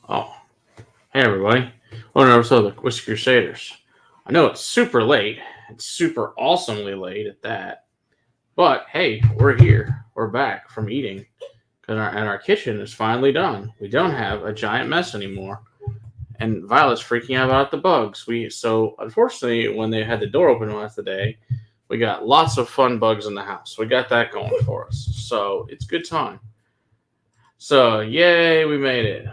Oh, hey everybody. Welcome to another episode of the Whiskey Crusaders. I know it's super late. It's super awesomely late at that. But hey, we're here. We're back from eating. And our kitchen is finally done. We don't have a giant mess anymore. And Violet's freaking out about the bugs. So unfortunately when they had the door open last day, we got lots of fun bugs in the house. We got that going for us. So it's good time. So yay, we made it.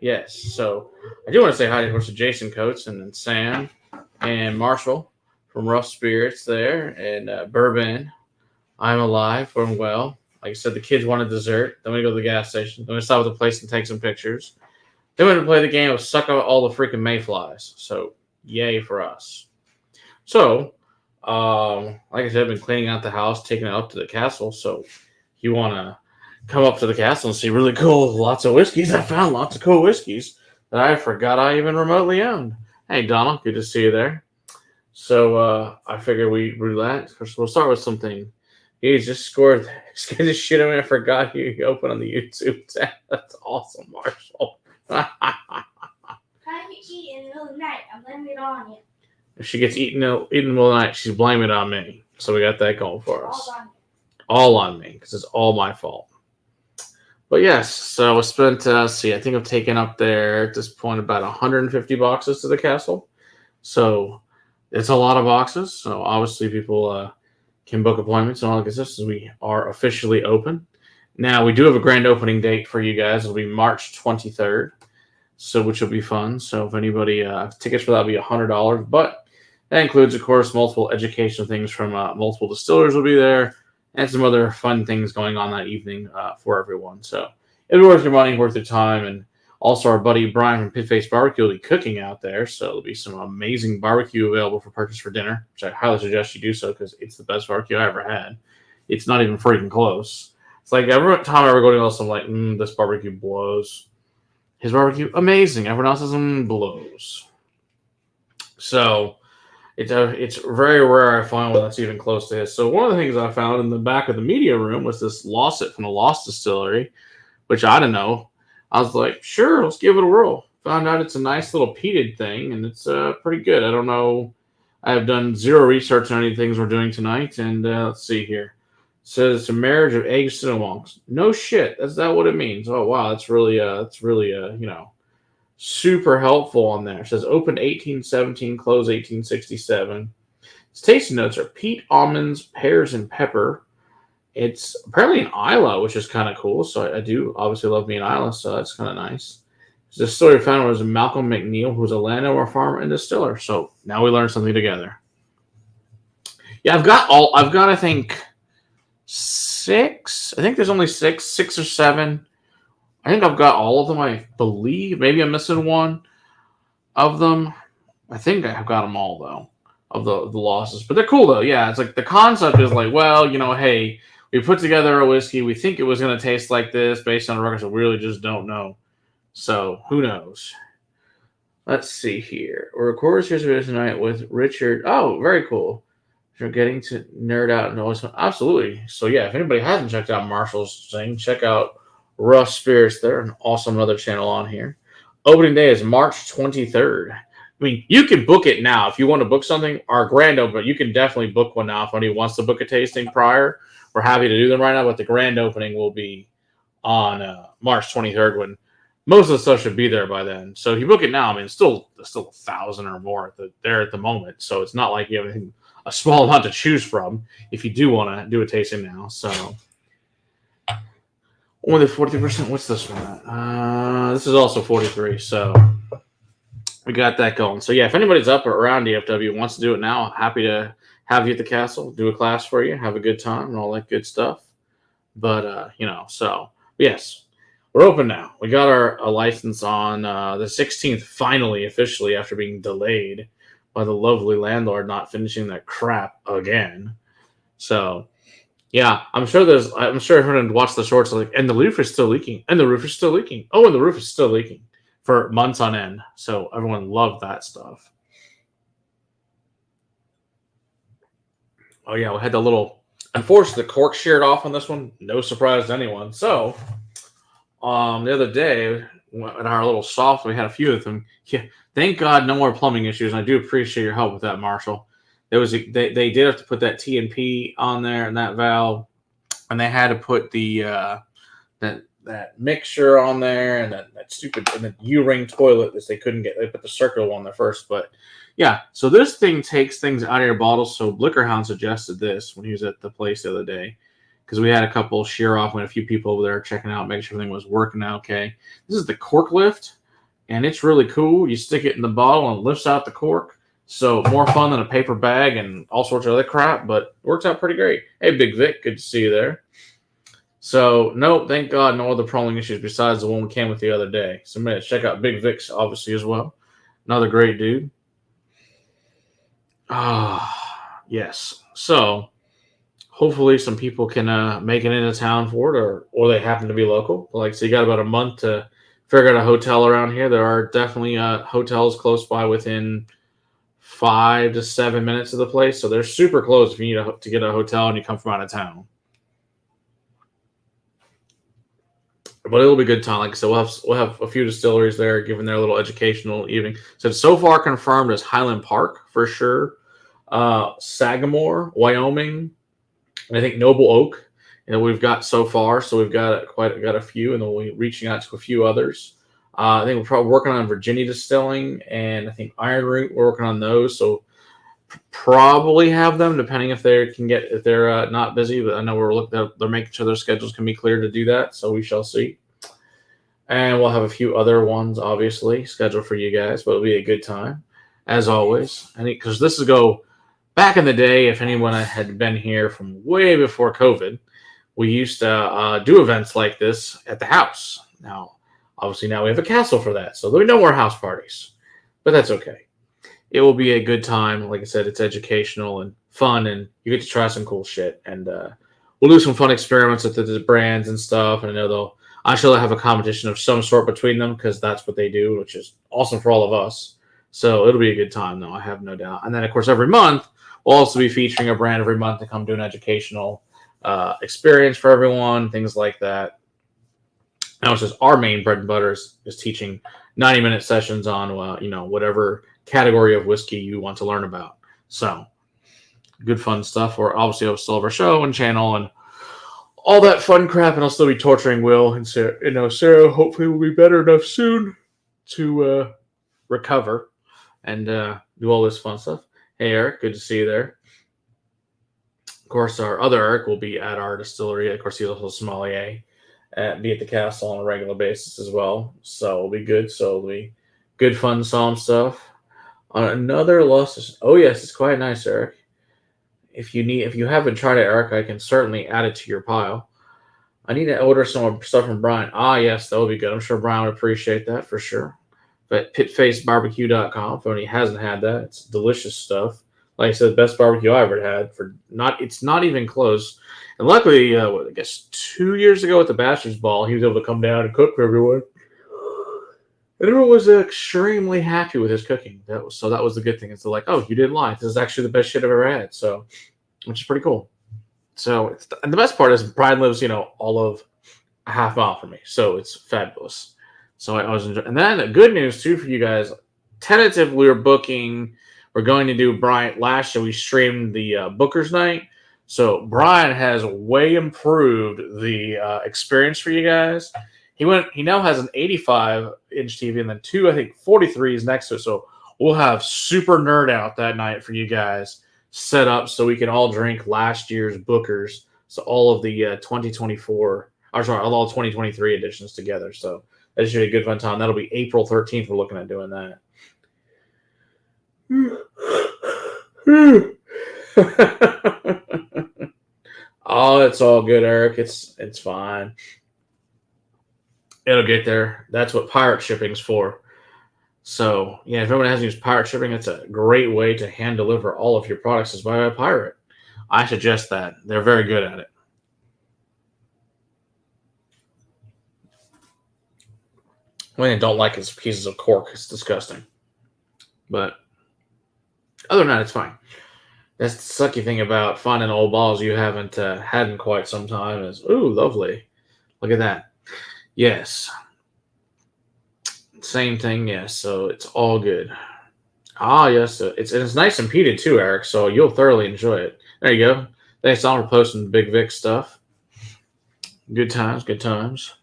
Yes. So I do want to say hi, of course, to Jason Coates and then Sam and Marshall from Rough Spirits there and Bourbon. I'm alive. I'm well. Like I said, the kids wanted dessert. Then we go to the gas station. Then we stop at the place and take some pictures. Then we went to play the game of suck out all the freaking mayflies. So yay for us. So, like I said, I've been cleaning out the house, taking it up to the castle. So you want to come up to the castle and see really cool, lots of whiskeys. I found lots of cool whiskeys that I forgot I even remotely owned. Hey, Donald, good to see you there. So I figure we relax. First, we'll start with something. He just scored the shit out of me. I forgot he opened on the YouTube tab. That's awesome, Marshall. Trying to eat in the middle of the night. I'm blaming it on you. If she gets eaten in the middle of the night, she's blaming it on me. So we got that going for us. All on you. All on me, because it's all my fault. But yes, so I spent, I think I've taken up there at this point about 150 boxes to the castle. So it's a lot of boxes. So obviously people can book appointments and all that good stuff. So we are officially open. Now we do have a grand opening date for you guys. It'll be March 23rd, so which will be fun. So if anybody tickets for that will be $100, but that includes, of course, multiple educational things from multiple distillers will be there, and some other fun things going on that evening for everyone. So it'll be worth your money, worth your time, and also our buddy Brian from Pit Face Barbecue will be cooking out there, so there'll be some amazing barbecue available for purchase for dinner, which I highly suggest you do so because it's the best barbecue I ever had. It's not even freaking close. It's like every time I ever go to else, I'm like, this barbecue blows. His barbecue, amazing. Everyone else's blows. So it's very rare I find one that's even close to his. So one of the things I found in the back of the media room was this Losset from the Lost Distillery, which I don't know. I was like, sure, let's give it a whirl. Found out it's a nice little peated thing, and it's pretty good. I don't know. I have done zero research on any things we're doing tonight, and let's see here. It says it's a marriage of eggs and wonks. No shit, that's not what it means. Oh wow, that's really super helpful on there. It says opened 1817, closed 1867. Its tasting notes are peat, almonds, pears, and pepper. It's apparently an Isla, which is kind of cool. So I do obviously love me an Isla, so that's kind of nice. The distillery founder was Malcolm McNeil, who's a landowner, farmer, and distiller. So now we learned something together. Yeah, I've got I think six. I think there's only six or seven. I think I've got all of them. I believe maybe I'm missing one of them. I think I've got them all though of the losses, but they're cool though. Yeah, it's like the concept is like, well, hey, we put together a whiskey. We think it was going to taste like this based on the records, so we really just don't know. So who knows? Let's see here. We're recording here tonight with Richard. Oh, very cool. You're getting to nerd out and always absolutely. So yeah, if anybody hasn't checked out Marshall's thing, check out Rough Spirits. They're an awesome other channel on here. Opening day is March 23rd. I mean, you can book it now if you want to book something. Our grand opening, you can definitely book one now if anybody wants to book a tasting prior. We're happy to do them right now, but the grand opening will be on March 23rd when most of the stuff should be there by then. So if you book it now, I mean, it's still 1,000 or more there at the moment. So it's not like you have a small amount to choose from if you do want to do a tasting now. So only 40%. What's this one at? This is also 43. So we got that going. So yeah, if anybody's up or around DFW and wants to do it now, happy to have you at the castle, do a class for you, have a good time and all that good stuff. But so yes. We're open now. We got our license on the 16th, finally, officially, after being delayed by the lovely landlord not finishing that crap again. So, yeah, I'm sure everyone watched the shorts like, and the roof is still leaking, and the roof is still leaking. Oh, and the roof is still leaking for months on end. So everyone loved that stuff. Oh yeah, we had the little. Unfortunately, the cork sheared off on this one. No surprise to anyone. So. The other day, at our little soft, we had a few of them. Yeah, thank God, no more plumbing issues. And I do appreciate your help with that, Marshall. They did have to put that TNP on there and that valve, and they had to put the that mixture on there and that stupid and the U-ring toilet that they couldn't get. They put the circular one there first, but yeah. So this thing takes things out of your bottle. So Blickerhound suggested this when he was at the place the other day, because we had a couple shear off and a few people over there checking out, making sure everything was working out okay. This is the cork lift, and it's really cool. You stick it in the bottle and it lifts out the cork. So more fun than a paper bag and all sorts of other crap, but it works out pretty great. Hey, Big Vic, good to see you there. So, no, thank God, no other problems issues besides the one we came with the other day. So, man, check out Big Vic's, obviously, as well. Another great dude. Yes. So, hopefully some people can make it into town for it, or they happen to be local. Like, so you got about a month to figure out a hotel around here. There are definitely hotels close by within 5 to 7 minutes of the place. So, they're super close if you need to get a hotel and you come from out of town. But it'll be a good time. Like I said, we'll have a few distilleries there giving their little educational evening. So far confirmed as Highland Park for sure, Sagamore, Wyoming, and I think Noble Oak. We've got so far. So we've got a few, and then we'll be reaching out to a few others. I think we're probably working on Virginia Distilling, and I think Iron Root. We're working on those. So probably have them, depending if they're not busy. But I know they're making sure their schedules can be clear to do that. So we shall see. And we'll have a few other ones, obviously, scheduled for you guys. But it'll be a good time, as always. Because this is go back in the day. If anyone had been here from way before COVID, we used to do events like this at the house. Now, obviously, now we have a castle for that, so there'll be no more house parties. But that's okay. It will be a good time. Like I said, it's educational and fun, and you get to try some cool shit. And we'll do some fun experiments with the brands and stuff. And I know I shall have a competition of some sort between them because that's what they do, which is awesome for all of us. So it'll be a good time, though. I have no doubt. And then, of course, every month we'll also be featuring a brand every month to come do an educational experience for everyone, things like that. Now, it's just our main bread and butter is teaching 90-minute sessions on whatever category of whiskey you want to learn about. So good fun stuff. Or obviously I'll still have our show and channel and all that fun crap, and I'll still be torturing Will and Sarah. Sarah hopefully will be better enough soon to recover and do all this fun stuff. Hey Eric, good to see you there. Of course, our other Eric will be at our distillery. Of course, he's also a sommelier. Be at the castle on a regular basis as well. So it'll be good. So it'll be good fun psalm stuff. On another loss. Oh yes, it's quite nice, Eric. If you haven't tried it, Eric, I can certainly add it to your pile. I need to order some stuff from Brian. Yes, that would be good. I'm sure Brian would appreciate that for sure. But pitfacebarbecue.com, if anyone hasn't had that, it's delicious stuff. Like I said, the best barbecue I ever had. It's not even close. And luckily, I guess 2 years ago at the Bachelor's Ball, he was able to come down and cook for everyone. And everyone was extremely happy with his cooking. That was the good thing. It's like, oh, you didn't lie. This is actually the best shit I've ever had. So, which is pretty cool. So, and the best part is Brian lives, all of a half mile from me. So it's fabulous. So I was enjoying. And then good news too for you guys. Tentatively, we're going to do Brian. Last year we streamed the Booker's Night. So Brian has way improved the experience for you guys. He now has an 85-inch TV and then two, I think, 43s next to it. So we'll have super nerd out that night for you guys set up so we can all drink last year's Bookers. So all of the 2024, all 2023 editions together. So that should be a good fun time. That'll be April 13th. We're looking at doing that. Oh, it's all good, Eric. It's fine. It'll get there. That's what pirate shipping's for. So, yeah, if anyone hasn't used pirate shipping, it's a great way to hand deliver all of your products is by a pirate. I suggest that. They're very good at it. What I don't like is pieces of cork. It's disgusting. But other than that, it's fine. That's the sucky thing about finding old balls you haven't had in quite some time is, ooh, lovely. Look at that. Yes. Same thing, yes. So it's all good. Ah, yes. It's nice and peated too, Eric. So you'll thoroughly enjoy it. There you go. Thanks, all for posting Big Vic stuff. Good times, good times.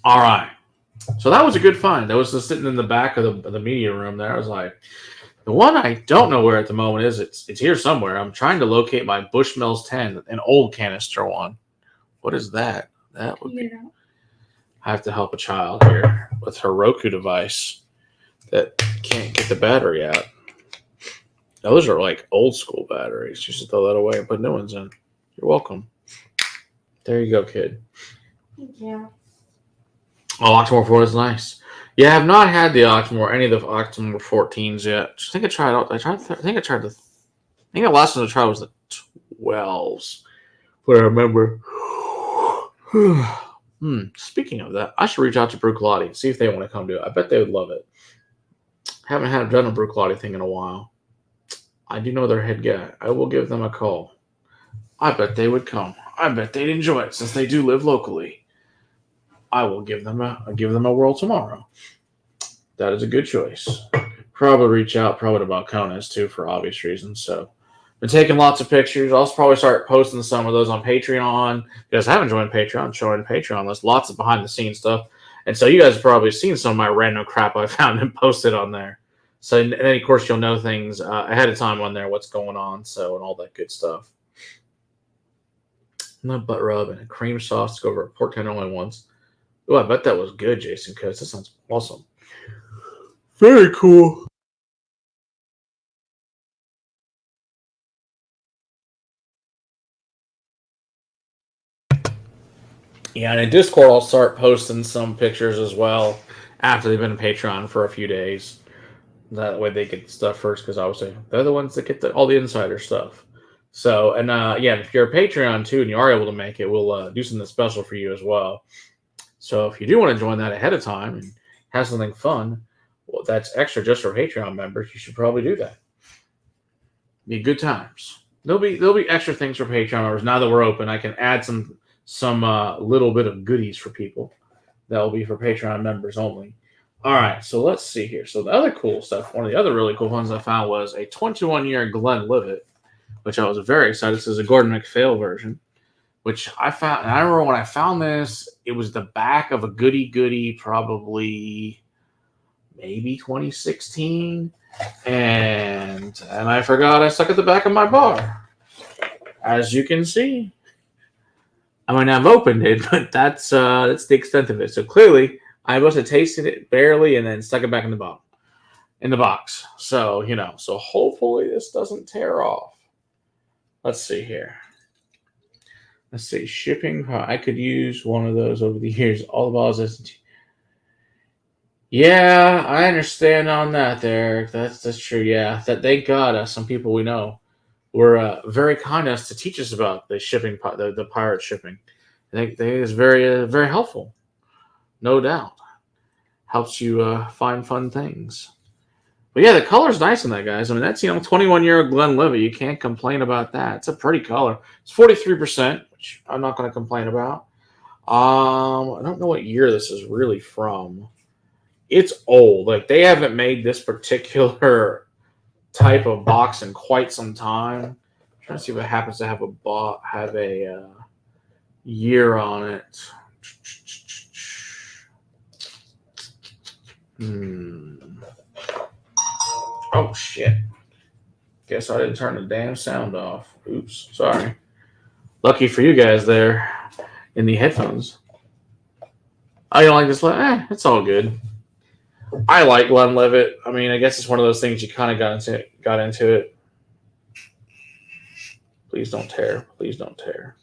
All right. So that was a good find. That was just sitting in the back of the media room there. I was like, the one I don't know where at the moment is. It's here somewhere. I'm trying to locate my Bushmills 10, an old canister one. What is that? That would be. I have to help a child here with her Roku device that can't get the battery out. Those are like old school batteries. You should throw that away and put new ones in. You're welcome. There you go, kid. Thank you. Oh, Oxmoor 4 is nice. Yeah, I have not had the Oxmoor, any of the Oxmoor 14s yet. I think I tried. I think the last one I tried was the 12s. What I remember. Speaking of that, I should reach out to Bruichladdich, see if they want to come do it. I bet they would love it. Haven't done a Bruichladdich thing in a while. I do know their head guy. I will give them a call. I bet they would come. I bet they'd enjoy it since they do live locally. I will give them a whirl tomorrow. That is a good choice. Probably reach out probably to Balcones too for obvious reasons. So been taking lots of pictures. I'll probably start posting some of those on Patreon. If you guys haven't joined Patreon, join Patreon. There's lots of behind the scenes stuff. And so you guys have probably seen some of my random crap I found and posted on there. So and then of course you'll know things ahead of time on there, what's going on, so and all that good stuff. And a butt rub and a cream sauce to go over pork tenderloin once. Oh, I bet that was good, Jason Coates. That sounds awesome. Very cool. Yeah, and in Discord, I'll start posting some pictures as well after they've been in Patreon for a few days. That way they get the stuff first, because obviously they're the ones that get all the insider stuff. So, and yeah, if you're a Patreon too and you are able to make it, we'll do something special for you as well. So if you do want to join that ahead of time and have something fun, well, that's extra just for Patreon members. You should probably do that. Be good times. There'll be extra things for Patreon members now that we're open. I can add some little bit of goodies for people. That will be for Patreon members only. All right, so let's see here. So the other cool stuff, one of the other really cool ones I found was a 21-year Glenlivet, which I was very excited. This is a Gordon MacPhail version, which I found. And I remember when I found this, it was the back of a goody, probably maybe 2016, and I forgot I stuck at the back of my bar. As you can see, I mean I've opened it, but that's the extent of it. So clearly, I must have tasted it barely and then stuck it back in the box. So so hopefully this doesn't tear off. Let's see here. Let's see, shipping. I could use one of those over the years. All the balls. Yeah, I understand on that there. That's true. Yeah, thank God some people we know were very kind to us to teach us about the shipping, the pirate shipping. I think it's very very helpful, no doubt. Helps you find fun things. But yeah, the color's nice on that, guys. I mean, that's 21-year Glenlivet. You can't complain about that. It's a pretty color. It's 43%, which I'm not going to complain about. I don't know what year this is really from. It's old. Like they haven't made this particular type of box in quite some time. I'm trying to see if it happens to have a year on it. Oh shit! Guess I didn't turn the damn sound off. Oops, sorry. Lucky for you guys there in the headphones. Oh, you don't like this? It's all good. I like Glenlivet. I mean, I guess it's one of those things you kind of got into it. Please don't tear. Please don't tear.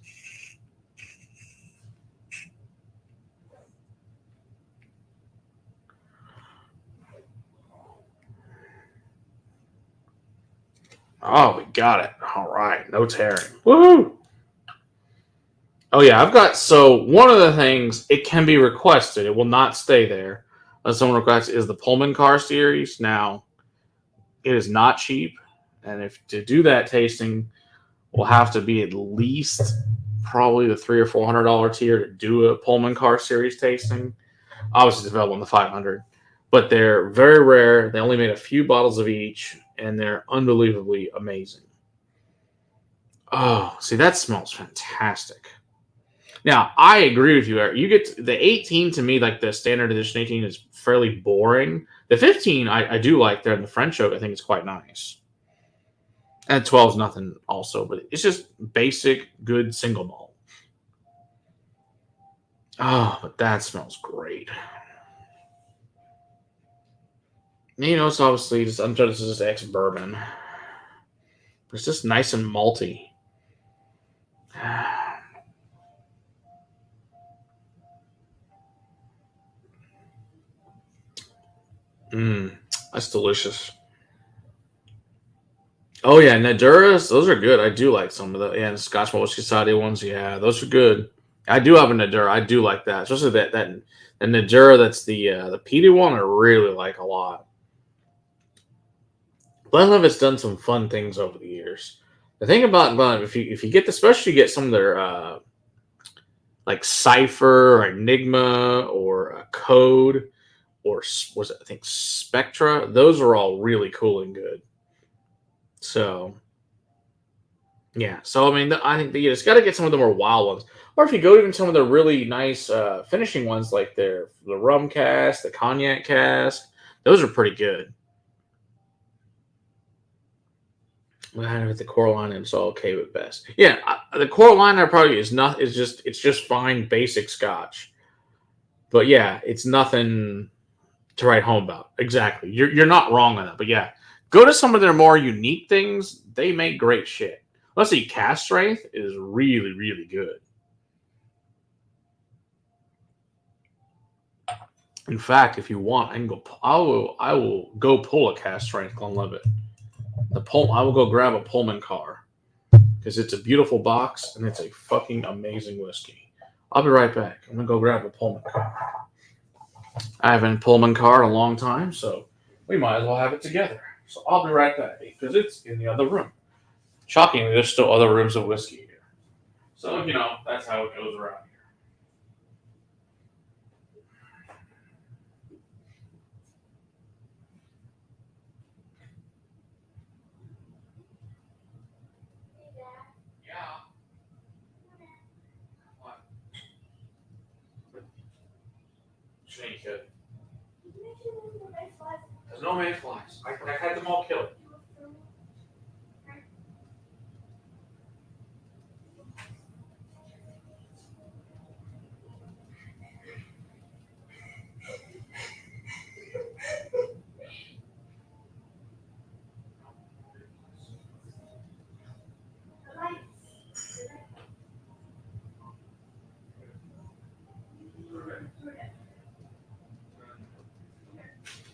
Oh, we got it. All right. No tearing. Woohoo! Oh, yeah. One of the things, it can be requested. It will not stay there. Unless someone requests is the Pullman car series. Now, it is not cheap. And if to do that tasting will have to be at least probably the $300 or $400 tier to do a Pullman Car Series tasting. Obviously, it's available on the 500, but they're very rare. They only made a few bottles of each, and they're unbelievably amazing. Oh, see, that smells fantastic. Now, I agree with you, Eric. You get the 18 to me, like the standard edition 18 is fairly boring. The 15 I do like there in the French oak. I think it's quite nice. And 12 is nothing also, but it's just basic, good single malt. Oh, but that smells great. You know, it's obviously just, I'm sure this is just ex bourbon. It's just nice and malty. That's delicious. Oh yeah, Naduras, those are good. I do like some of the and Scotch Malt Whiskey Society ones. Yeah, those are good. I do have a Nadura. I do like that, especially that the Nadura that's the peaty one. I really like a lot. Glenlivet's done some fun things over the years. The thing about Glenlivet, if you get especially get some of their like Cipher or Enigma or Code or was it I think Spectra, those are all really cool and good. So yeah, so I mean, I think that you just got to get some of the more wild ones, or if you go even some of the really nice finishing ones, like the rum cask, the cognac cask, those are pretty good. Well, with the Coralina, it's all okay with best. Yeah, the Coralina probably is not. It's just fine basic Scotch, but yeah, it's nothing to write home about. Exactly, you're not wrong on that. But yeah, go to some of their more unique things. They make great shit. Let's see, Cask Strength is really, really good. In fact, if you want, I can go. I will go pull a Cask Strength Glenlivet. I will go grab a Pullman car because it's a beautiful box and it's a fucking amazing whiskey. I'll be right back. I'm gonna go grab a Pullman car. I haven't Pullman car in a long time, so we might as well have it together. So I'll be right back because it's in the other room. Shockingly, there's still other rooms of whiskey here. So, you know, that's how it goes around here. Yeah. What? Snake kid. There's no mayflies. I had them all killed.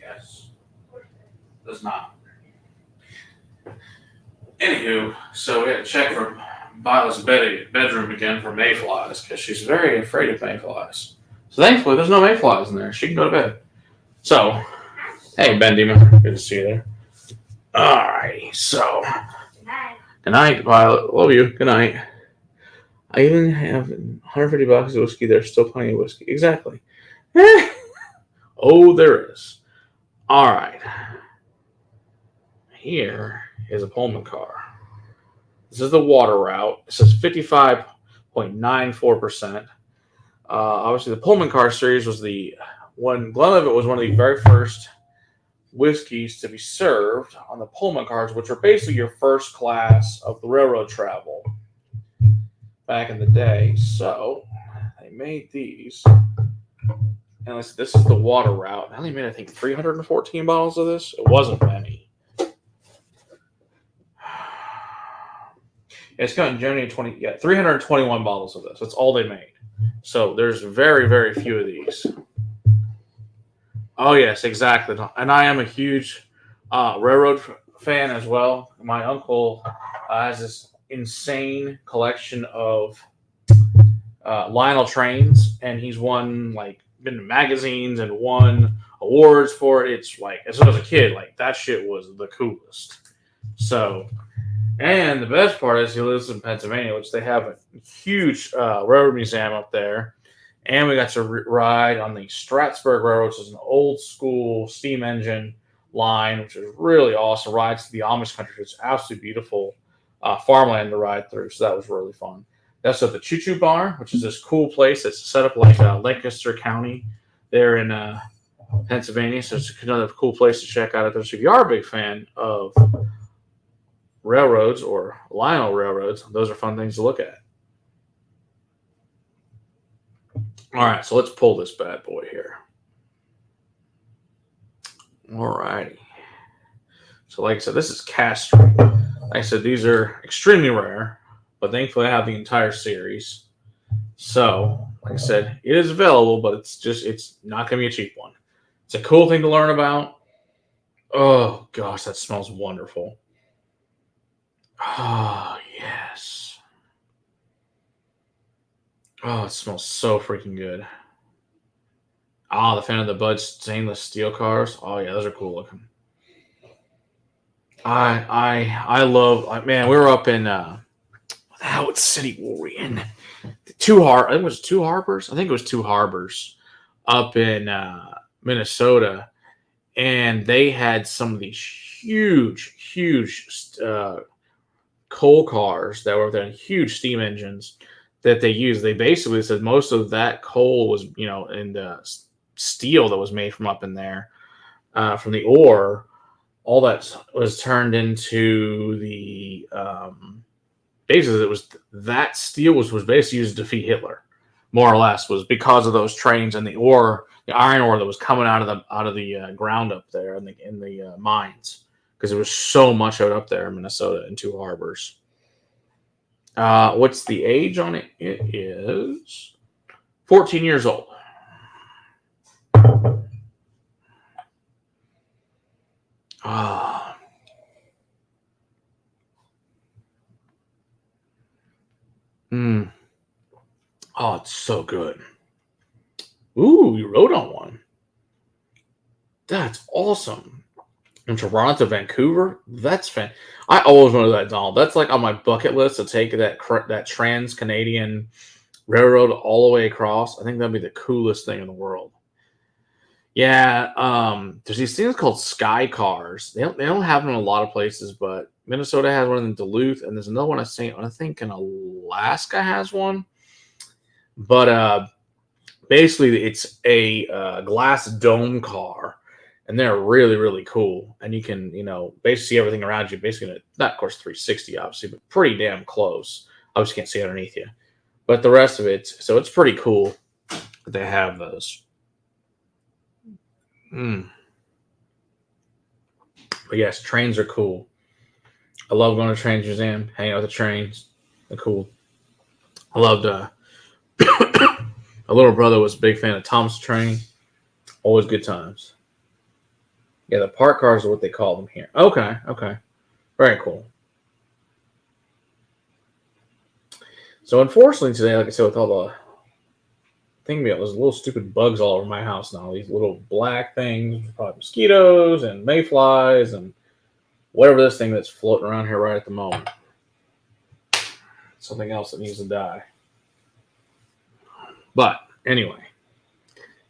Yes. Does not. Anywho, so we had to check for Viola's bedroom again for mayflies because she's very afraid of mayflies. So thankfully, there's no mayflies in there. She can go to bed. So, hey, Ben Demon. Good to see you there. Alrighty, so. Good night, Violet. Love you. Good night. I even have $150 of whiskey. There's still plenty of whiskey. Exactly. Oh, there is. All right. Here is a Pullman car. This is the water route. It says 55.94%. Obviously, the Pullman car series was Glenlivet was one of the very first whiskeys to be served on the Pullman cars, which were basically your first class of the railroad travel back in the day. So they made these. And this is the water route. I only made, I think, 314 bottles of this. It wasn't many. It's got January 321 bottles of this. That's all they made. So there's very, very few of these. Oh, yes, exactly. And I am a huge railroad fan as well. My uncle has this insane collection of Lionel trains, and he's won, been in magazines and won awards for it. It's as I was a kid, that shit was the coolest. So, And the best part is he lives in Pennsylvania, which they have a huge railroad museum up there. And we got to ride on the Stratford Railroad, which is an old school steam engine line, which is really awesome. Rides to the Amish country. It's absolutely beautiful farmland to ride through. So that was really fun. That's at the Choo Choo Bar, which is this cool place that's set up like Lancaster County there in Pennsylvania. So it's another cool place to check out. So if you are a big fan of railroads or Lionel railroads, those are fun things to look at. All right, so let's pull this bad boy here. All righty. So like I said, this is cast. Like I said, these are extremely rare, but thankfully I have the entire series. So, like I said, it is available, but it's not going to be a cheap one. It's a cool thing to learn about. Oh, gosh, that smells wonderful. Oh, yes. Oh, it smells so freaking good. Ah, the fan of the Bud stainless steel cars. Oh yeah, those are cool looking. I love. Man, we were up in what city were we in? I think it was Two Harbors. I think it was Two Harbors up in Minnesota, and they had some of these huge coal cars that were there, huge steam engines that they used. They basically said most of that coal was, in the steel that was made from up in there, from the ore. All that was turned into the basically it was that steel was basically used to defeat Hitler, more or less, was because of those trains and the ore, the iron ore that was coming out of the ground up there in the mines, because there was so much out up there in Minnesota in Two Harbors. What's the age on it? It is 14 years old. Ah. Mm. Oh, it's so good. Ooh, you rode on one. That's awesome. From Toronto to Vancouver, that's fan. I always wanted that, Donald. That's like on my bucket list to take that trans Canadian railroad all the way across. I think that'd be the coolest thing in the world. Yeah, there's these things called sky cars. They don't have them in a lot of places, but Minnesota has one in Duluth, and there's another one I think in Alaska has one. But basically, it's a glass dome car, and they're really really cool. And you can basically see everything around you. Basically, not of course 360 obviously, but pretty damn close. Obviously, can't see underneath you, but the rest of it. So it's pretty cool that they have those. Mm. But yes, trains are cool. I love going to trains museum, hanging out with the trains. They're cool. I loved. My little brother was a big fan of Thomas Train. Always good times. Yeah, the park cars are what they call them here. Okay, okay, very cool. So unfortunately today, like I said, with all the thing about those little stupid bugs all over my house now, these little black things, probably mosquitoes and mayflies and whatever this thing that's floating around here right at the moment. Something else that needs to die. But anyway,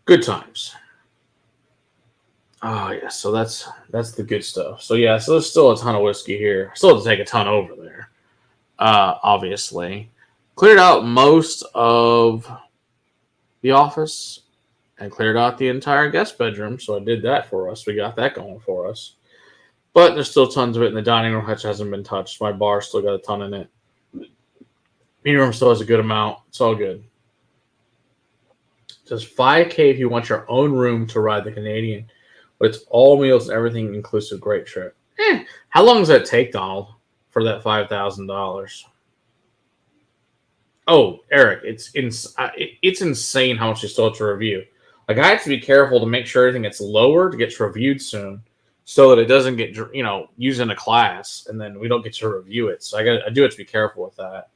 good times. Oh yeah, so that's the good stuff. So yeah, so there's still a ton of whiskey here. Still have to take a ton over there. Obviously, cleared out most of the office and cleared out the entire guest bedroom. So I did that for us. We got that going for us. But there's still tons of it in the dining room, which hasn't been touched. My bar still got a ton in it. Meeting room still has a good amount. It's all good. It says $5K if you want your own room to ride the Canadian, but it's all meals and everything inclusive. Great trip. How long does that take, Donald, for that $5,000? Oh, Eric, it's insane how much you still have to review. Like I have to be careful to make sure everything gets lowered gets reviewed soon, so that it doesn't get used in a class, and then we don't get to review it. So I do have to be careful with that.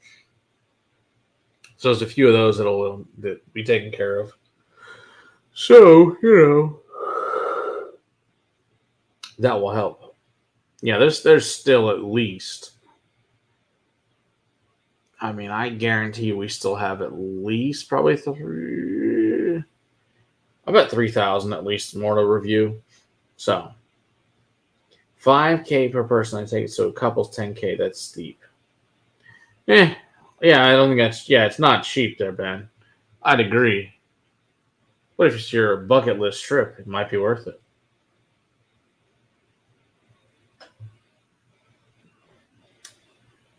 So there's a few of those that'll be taken care of. So that will help. Yeah, there's still at least I mean, I guarantee we still have at least probably three. I bet 3,000 at least more to review. So 5K per person, I take it. So a couple's 10K. That's steep. Yeah, I don't think that's. Yeah, it's not cheap there, Ben. I'd agree. But if it's your bucket list trip, it might be worth it.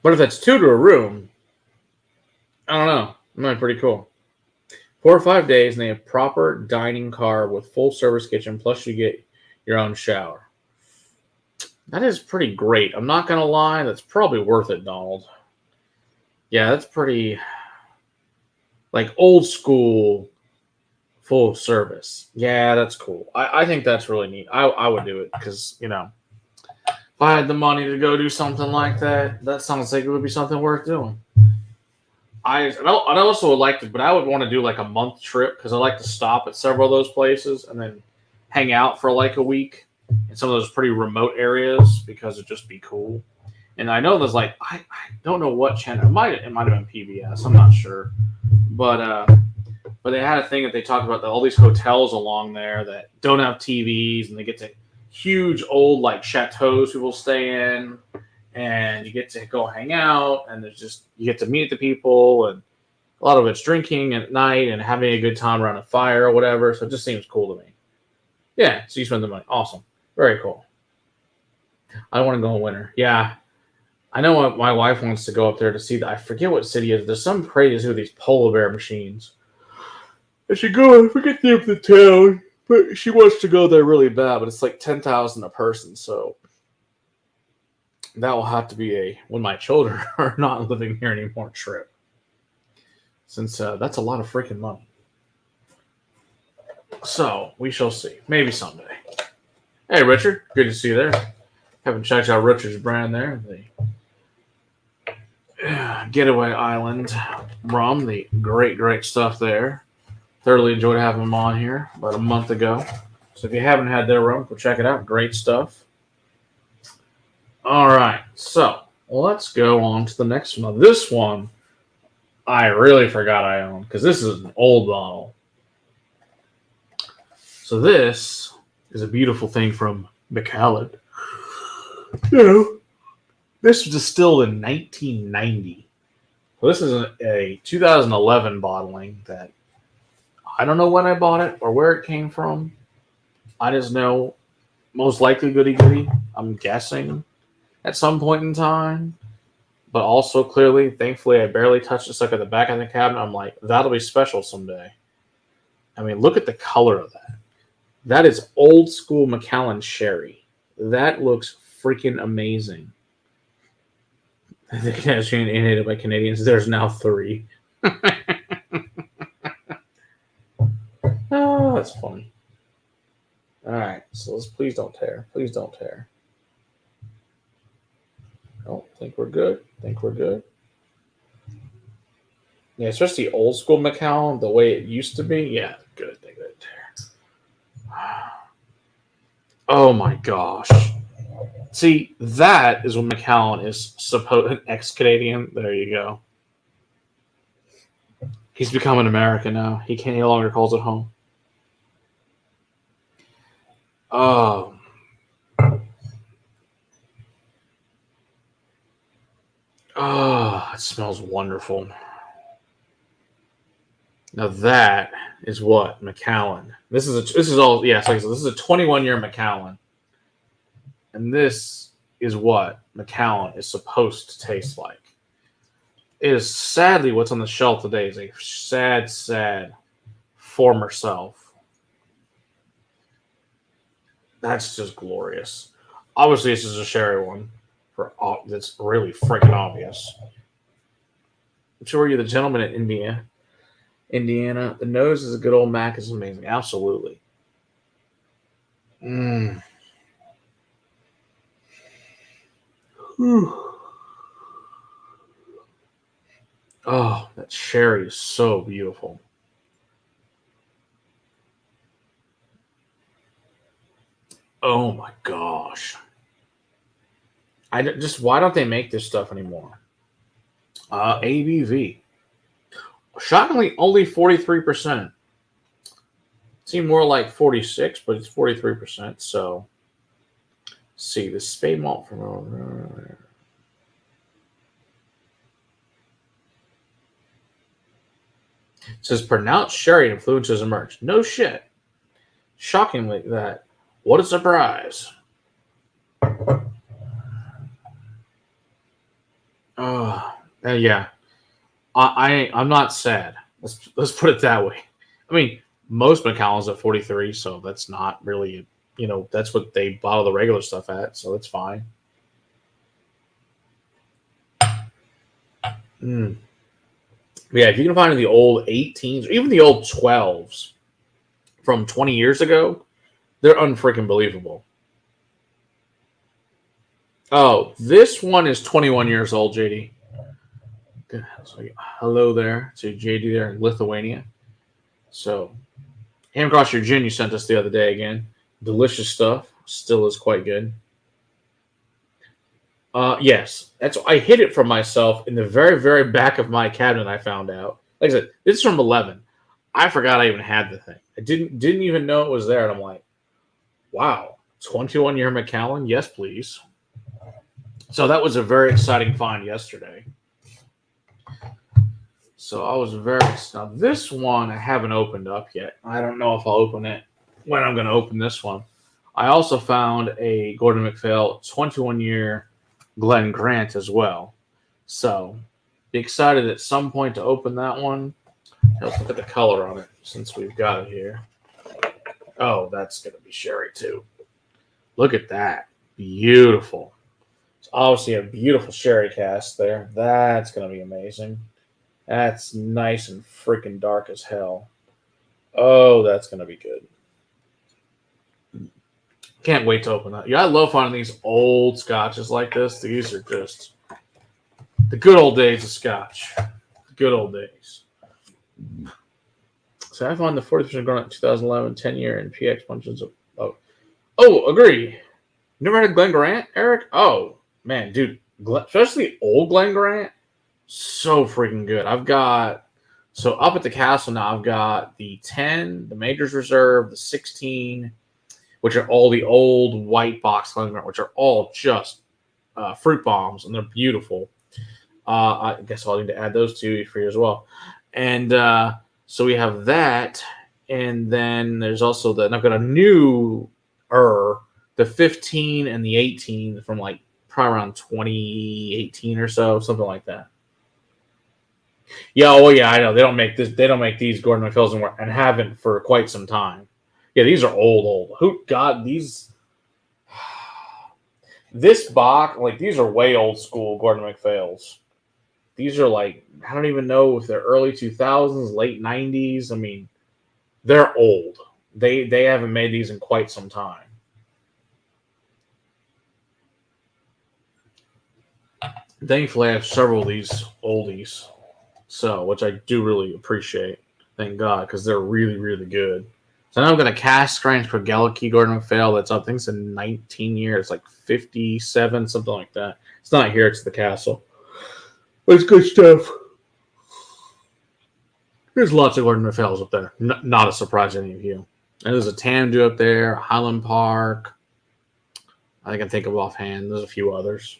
But if it's two to a room, I don't know. It might be pretty cool. 4 or 5 days, and they have proper dining car with full service kitchen, plus you get your own shower. That is pretty great. I'm not gonna lie, that's probably worth it, Donald. Yeah, that's pretty like old school full service. Yeah, that's cool. I think that's really neat. I would do it because if I had the money to go do something like that, that sounds like it would be something worth doing. I'd also would like to, but I would want to do like a month trip because I like to stop at several of those places and then hang out for like a week in some of those pretty remote areas because it'd just be cool. And I know there's like I don't know what channel it might have been PBS. I'm not sure, but they had a thing that they talked about all these hotels along there that don't have TVs and they get to huge old like chateaus people stay in, and you get to go hang out, and there's just you get to meet the people, and a lot of it's drinking at night and having a good time around a fire or whatever. So it just seems cool to me. Yeah, so you spend the money. Awesome. Very cool. I don't want to go in winter. Yeah. I know what my wife wants to go up there to see. I forget what city it is. There's some crazy with these polar bear machines. I should go. I forget the name of the town, but she wants to go there really bad. But it's like 10,000 a person, so that will have to be a when my children are not living here anymore trip, since that's a lot of freaking money. So we shall see. Maybe someday. Hey, Richard. Good to see you there. Haven't checked out Richard's brand there. The Getaway Island rum. The great stuff there. Thoroughly enjoyed having them on here about a month ago. So if you haven't had their rum, go check it out. Great stuff. All right. So let's go on to the next one. This one I really forgot I owned because this is an old bottle. So this is a beautiful thing from Macallan. This was distilled in 1990. So this is a 2011 bottling that I don't know when I bought it or where it came from. I just know most likely goody. I'm guessing at some point in time. But also clearly, thankfully, I barely touched it. Stuck at the back of the cabinet. I'm like, that'll be special someday. I mean, look at the color of that. That is old school Macallan sherry. That looks freaking amazing. The Canadian inhabited by Canadians. There's now 3. Oh, that's funny. All right, so please don't tear. Please don't tear. Oh, think we're good. Yeah, especially old school Macallan, the way it used to be. Yeah, good. They didn't tear. Oh my gosh. See, that is what Macallan is supposed ex-Canadian. There you go. He's become an American now. He can't no longer calls it home. Oh. Oh, it smells wonderful. Now that is what Macallan. This is all yes. Like I said, this is a 21-year Macallan, and this is what Macallan is supposed to taste like. It is sadly what's on the shelf today is a sad former self. That's just glorious. Obviously, this is a sherry one. That's really freaking obvious. I'm sure you're the gentleman in Indiana. The nose is a good old Mac is amazing. Absolutely. Mm. Oh, that sherry is so beautiful. Oh my gosh. Why don't they make this stuff anymore? ABV. Shockingly, only 43%. Seemed more like 46, but it's 43%. So, let's see, the spade malt from over there. It says pronounced sherry influences emerge. No shit. Shockingly, that. What a surprise. Yeah. I'm not sad. Let's put it that way. I mean, most Macallan's at 43, so that's not really, that's what they bottle the regular stuff at, so that's fine. Mm. Yeah, if you can find the old 18s or even the old 12s from 20 years ago, they're unfreaking believable. Oh, this one is 21 years old, JD. So, hello there to JD there in Lithuania. So, Handcross your gin you sent us the other day again. Delicious stuff. Still is quite good. Yes, I hid it from myself in the very, very back of my cabinet. I found out. Like I said, this is from 11. I forgot I even had the thing. I didn't even know it was there, and I'm like, wow, 21-year Macallan. Yes, please. So that was a very exciting find yesterday. So I was very now this one I haven't opened up yet. I don't know if I'll open it when I'm going to open this one. I also found a Gordon MacPhail 21-year Glen Grant as well. So be excited at some point to open that one. Let's look at the color on it since we've got it here. Oh, that's going to be sherry too. Look at that. Beautiful. It's obviously a beautiful sherry cast there. That's going to be amazing. That's nice and freaking dark as hell. Oh, that's going to be good. Can't wait to open that. Yeah, I love finding these old scotches like this. These are just the good old days of scotch. The good old days. So I found the 40% grown in 2011, 10-year, and PX bunches of. Oh, agree. Never had a Glen Grant, Eric? Oh, man, dude. Especially old Glen Grant. So freaking good. So up at the castle now, I've got the 10, the Majors Reserve, the 16, which are all the old white box Glen Grant, which are all just fruit bombs, and they're beautiful. I guess I'll need to add those two for you as well. And so we have that, and then there's also I've got a new the 15 and the 18 from like probably around 2018 or so, something like that. Yeah, I know. They don't make these Gordon MacPhails anymore and haven't for quite some time. Yeah, these are old. These this box, like these are way old school Gordon MacPhails. These are like, I don't even know if they're early 2000s, late 90s. I mean, they're old. They haven't made these in quite some time. Thankfully, I have several of these oldies. So, which I do really appreciate. Thank God, because they're really, really good. So now I'm going to cast Strange Progeliki Gordon MacPhail. That's up, I think it's in 19 years, like 57, something like that. It's not here, it's the castle. But it's good stuff. There's lots of Gordon MacPhails up there. Not a surprise to any of you. And there's a Tamdu up there, Highland Park. I can think of offhand. There's a few others.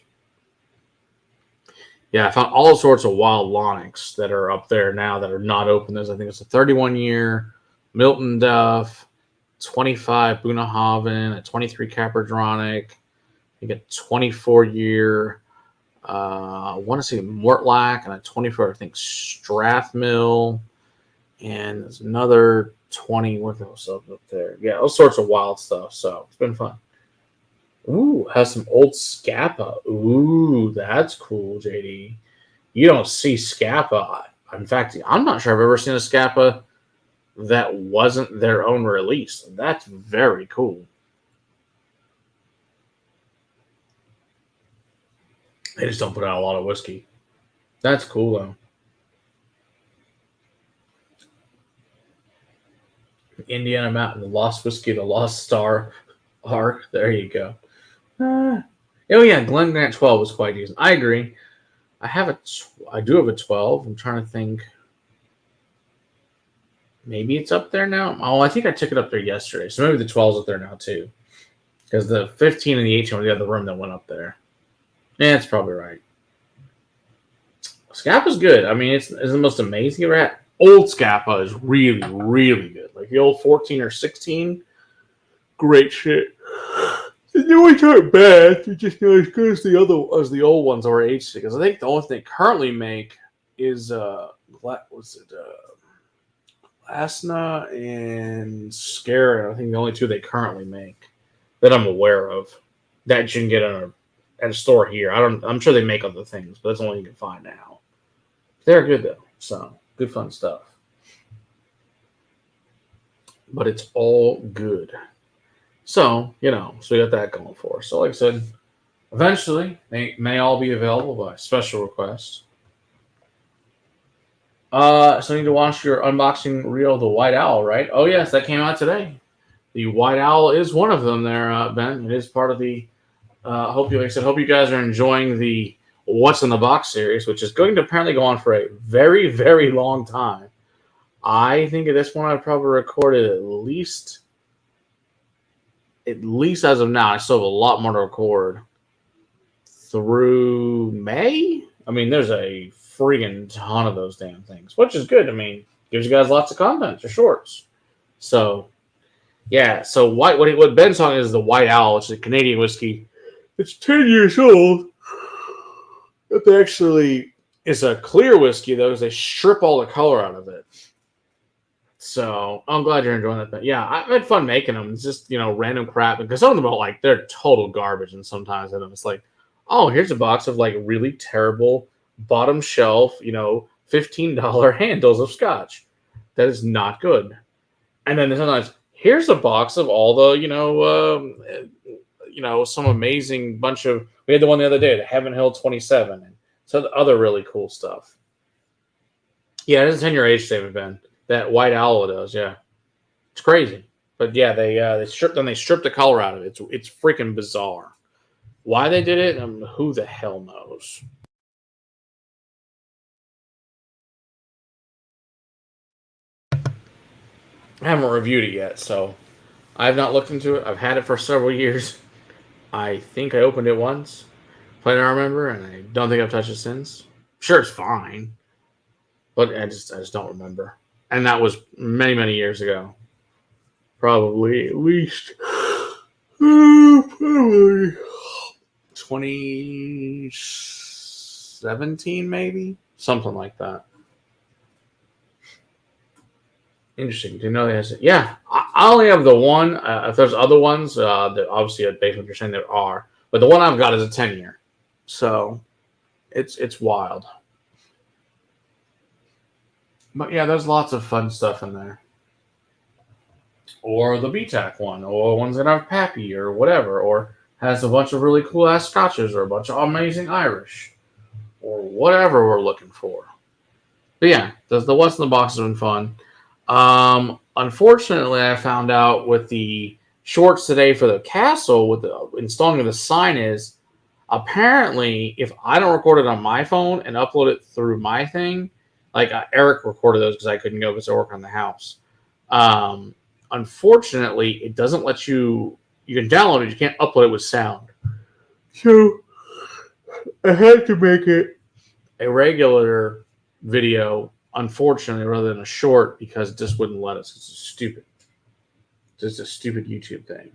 Yeah, I found all sorts of wild Lonix that are up there now that are not open. I think it's a 31-year Milton Duff, 25 Bunnahabhain, a 23 Caperdronic, I think a 24-year, I want to say Mortlach, and a 24, I think, Strathmill, and there's another 20. What else up there? Yeah, all sorts of wild stuff. So it's been fun. Ooh, has some old Scapa. Ooh, that's cool, JD. You don't see Scapa. In fact, I'm not sure I've ever seen a Scapa that wasn't their own release. That's very cool. They just don't put out a lot of whiskey. That's cool, though. Indiana Mountain, the Lost Whiskey, the Lost Star arc. There you go. Oh, yeah, Glen Grant 12 was quite decent. I agree. I do have a 12. I'm trying to think. Maybe it's up there now. Oh, I think I took it up there yesterday. So maybe the 12's up there now too. Because the 15 and the 18 were the other room that went up there. Yeah, that's probably right. Scappa's good. I mean, it's the most amazing you ever had. Old Scappa is really, really good. Like the old 14 or 16, great shit. The new ones aren't bad. They're just not as good as the old ones that were aged. Because I think the only thing they currently make is Asna and Scarin. I think the only two they currently make that I'm aware of that you can get at a store here. I'm sure they make other things, but that's the only you can find now. They're good though, so good fun stuff. But it's all good. So we got that going for us. So like I said, eventually they may all be available by special request. So I need to watch your unboxing reel of the White Owl, right? Oh yes, that came out today. The White Owl is one of them there, Ben. It is part of the hope you guys are enjoying the What's in the Box series, which is going to apparently go on for a very, very long time. I think at this point I've probably recorded at least as of now. I still have a lot more to record through May. I mean, there's a friggin' ton of those damn things, which is good. I mean, gives you guys lots of content. They're shorts. So, yeah. So what Ben's talking is the White Owl, which is a Canadian whiskey. It's 10 years old. It actually is a clear whiskey, though, because they strip all the color out of it. So I'm glad you're enjoying that. But yeah, I've had fun making them. It's just, random crap. Because some of them are like, they're total garbage. And sometimes it's like, oh, here's a box of like really terrible bottom shelf, $15 handles of scotch. That is not good. And then sometimes here's a box of all the, some amazing bunch of. We had the one the other day, the Heaven Hill 27, and so the other really cool stuff. Yeah, it is a 10-year age statement, Ben. That White Owl does, yeah. It's crazy, but yeah, they stripped the color out of it. It's freaking bizarre. Why they did it, who the hell knows? I haven't reviewed it yet, so I have not looked into it. I've had it for several years. I think I opened it once, if I don't remember, and I don't think I've touched it since. Sure, it's fine, but I just don't remember. And that was many, many years ago. Probably at least probably 2017, maybe something like that. Interesting. Do you know that? Yeah, I only have the one. If there's other ones, that obviously, based on what you're saying, there are. But the one I've got is a 10-year, so it's wild. But yeah, there's lots of fun stuff in there. Or the BTAC one, or ones that have Pappy, or whatever, or has a bunch of really cool ass scotches, or a bunch of amazing Irish, or whatever we're looking for. But yeah, the What's in the Box has been fun. Unfortunately, I found out with the shorts today for the castle with the installing of the sign is apparently if I don't record it on my phone and upload it through my thing, like Eric recorded those because I couldn't go because I work on the house. Unfortunately, it doesn't let you. You can download it, you can't upload it with sound. So I had to make it a regular video, unfortunately, rather than a short because it just wouldn't let us. It's stupid. Just a stupid YouTube thing.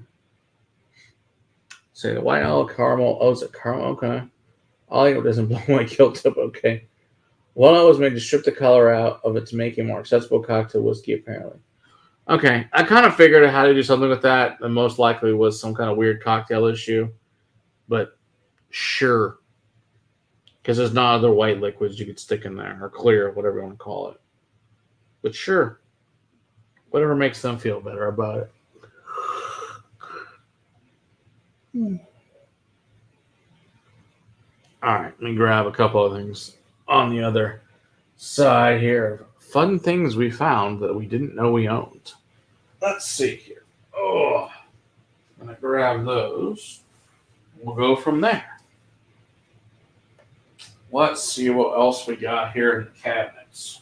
Say the White Owl caramel. Oh, is it caramel? Okay. I think it doesn't blow my guilt up. Okay. One Owl was made to strip the color out of it to make it more accessible cocktail whiskey, apparently. Okay. I kind of figured out how to do something with that. And most likely was some kind of weird cocktail issue. But sure. Because there's not other white liquids you could stick in there, or clear, whatever you want to call it. But sure. Whatever makes them feel better about it. All right, let me grab a couple of things on the other side here. Fun things we found that we didn't know we owned. Let's see here. Oh, I'm going to grab those. We'll go from there. Let's see what else we got here in the cabinets.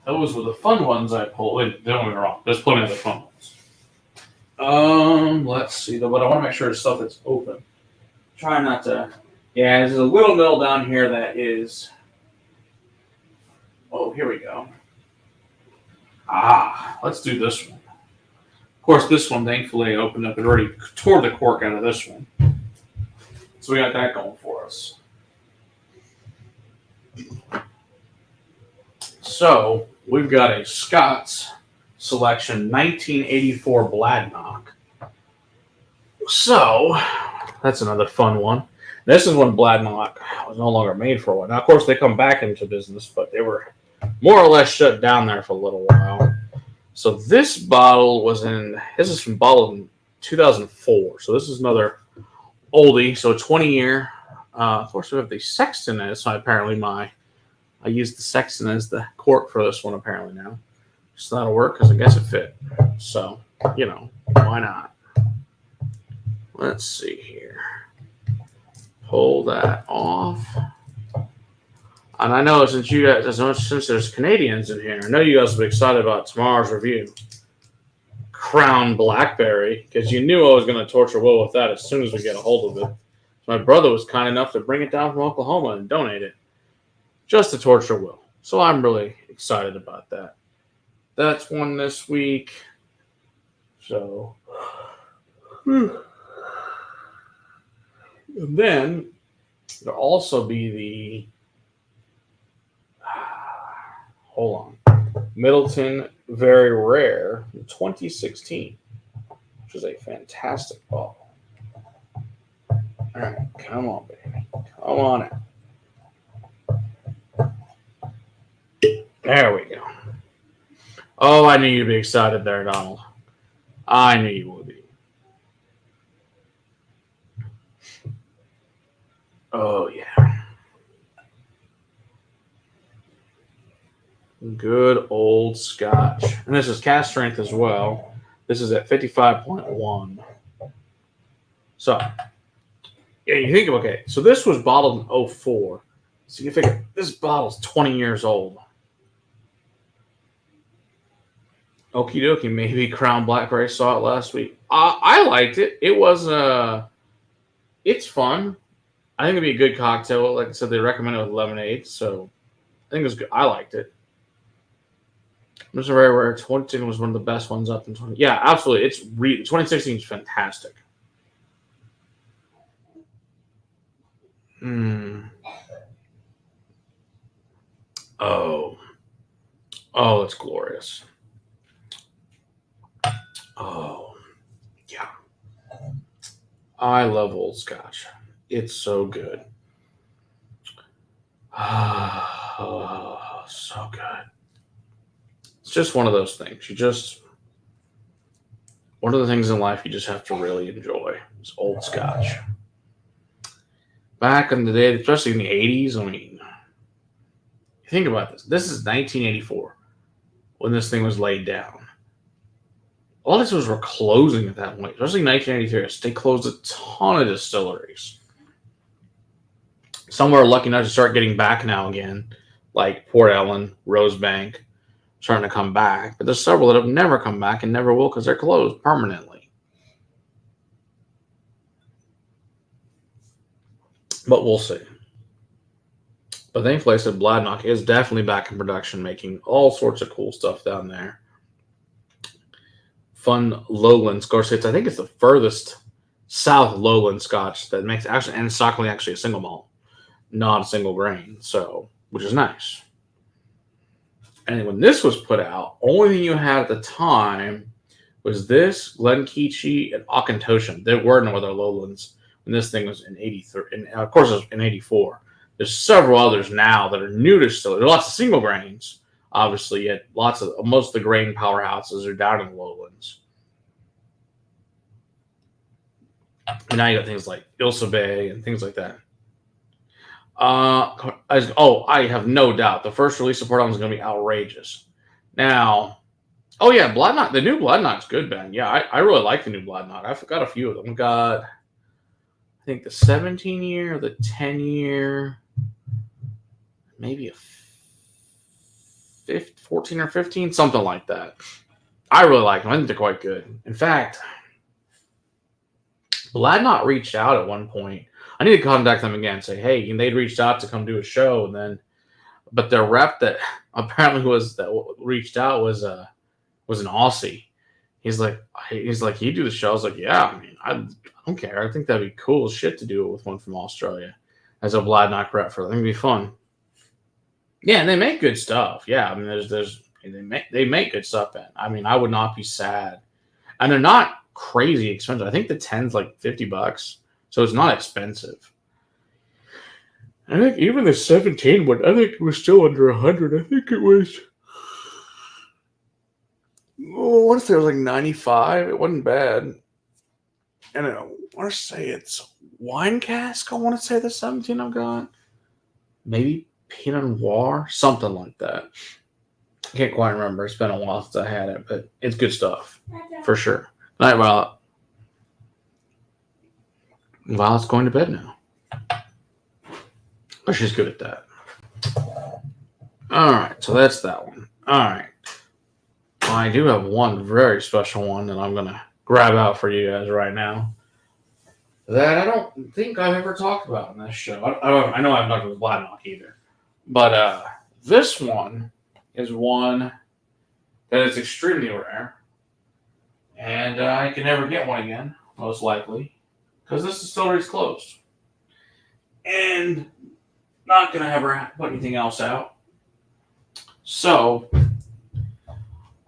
Those were the fun ones I pulled. Wait, don't get me wrong. There's plenty of the fun ones. Let's see. But I want to make sure it's stuff that's open. Try not to. Yeah, there's a little middle down here that is. Oh, here we go. Let's do this one. Of course, this one, thankfully, I opened up. It already tore the cork out of this one. So we got that going for us. So we've got a Scott's Selection 1984 Bladnock. So that's another fun one. This is when Bladnock was no longer made for a while. Now, of course, they come back into business, but they were more or less shut down there for a little while. So this bottle this is from bottled in 2004. So this is another oldie. So 20-year. Of course, we have the Sexton in it. So apparently I used the Sexton as the cork for this one apparently now. Just that'll work because I guess it fit. So, why not? Let's see here. Pull that off. And I know since there's Canadians in here, I know you guys will be excited about tomorrow's review. Crown Blackberry, because you knew I was going to torture Will with that as soon as we get a hold of it. My brother was kind enough to bring it down from Oklahoma and donate it just to torture Will. So I'm really excited about that. That's one this week. So, and then there'll also be the hold on, Middleton Very Rare 2016, which is a fantastic bottle. All right, come on, baby, come on out. There we go. Oh, I knew you'd be excited there, Donald. I knew you would be. Oh, yeah. Good old Scotch. And this is cast strength as well. This is at 55.1. So, yeah, you think, okay, so this was bottled in 2004. So you figure this bottle's 20 years old. Okie dokie, maybe Crown Blackberry saw it last week. I liked it. It was, it's fun. I think it'd be a good cocktail. Like I said, they recommend it with lemonade. So I think it was good. I liked it. It was a very rare. 2016 was one of the best ones up in 20. Yeah, absolutely. 2016 is fantastic. Oh, it's glorious. Oh, yeah. I love old Scotch. It's so good. Oh, so good. It's just one of those things. One of the things in life you just have to really enjoy is old Scotch. Back in the day, especially in the 80s, I mean, think about this. This is 1984 when this thing was laid down. All this were closing at that point, especially 1983. They closed a ton of distilleries. Some were lucky enough to start getting back now again, like Port Ellen, Rosebank, starting to come back. But there's several that have never come back and never will because they're closed permanently. But we'll see. But thankfully, I said Bladnock is definitely back in production, making all sorts of cool stuff down there. Fun lowland Scotch. I think it's the furthest south lowland Scotch that makes actually, and it's actually a single malt, not a single grain. So, which is nice. And when this was put out, only thing you had at the time was this, Glenkeechee, and Auchentoshan. There were no other lowlands when this thing was in 83, and of course it was in 84. There's several others now that are new to distillery. There are lots of single grains, obviously, yet most of the grain powerhouses are down in the lowlands. And now you got things like Ilse Bay and things like that. I have no doubt the first release of Port Ellen is going to be outrageous. Now, Bladnock, the new Bladnock's good, Ben. Yeah, I really like the new Bladnock. I've got a few of them. I think the 17-year, the 10-year. maybe a 14 or 15, something like that. I really like them. I think they're quite good. In fact, Bladnock reached out at one point. I need to contact them again and say, hey, and they'd reached out to come do a show, and then, but their rep that apparently reached out was an Aussie. He's like, you do the show. I was like, yeah, I mean, I don't care. I think that'd be cool as shit to do it with one from Australia as a Bladnock rep for them. I think it'd be fun. Yeah, and they make good stuff. Yeah, I mean, they make good stuff. I mean, I would not be sad, and they're not crazy expensive. I think the 10's like $50, so it's not expensive. I think even the 17 one, I think it was still under 100. I think it was. Oh, I want to say it was like 95. It wasn't bad. And I want to say it's wine cask. I want to say the 17 I've got. Maybe Pinot Noir, something like that. I can't quite remember. It's been a while since I had it, but it's good stuff for sure. All right, Violet. Violet's going to bed now. But she's good at that. All right, so that's that one. All right. I do have one very special one that I'm going to grab out for you guys right now that I don't think I've ever talked about in this show. I know I've talked with Bladnock either. But this one is one that is extremely rare. And I can never get one again, most likely, because this distillery's closed. And not going to ever put anything else out. So,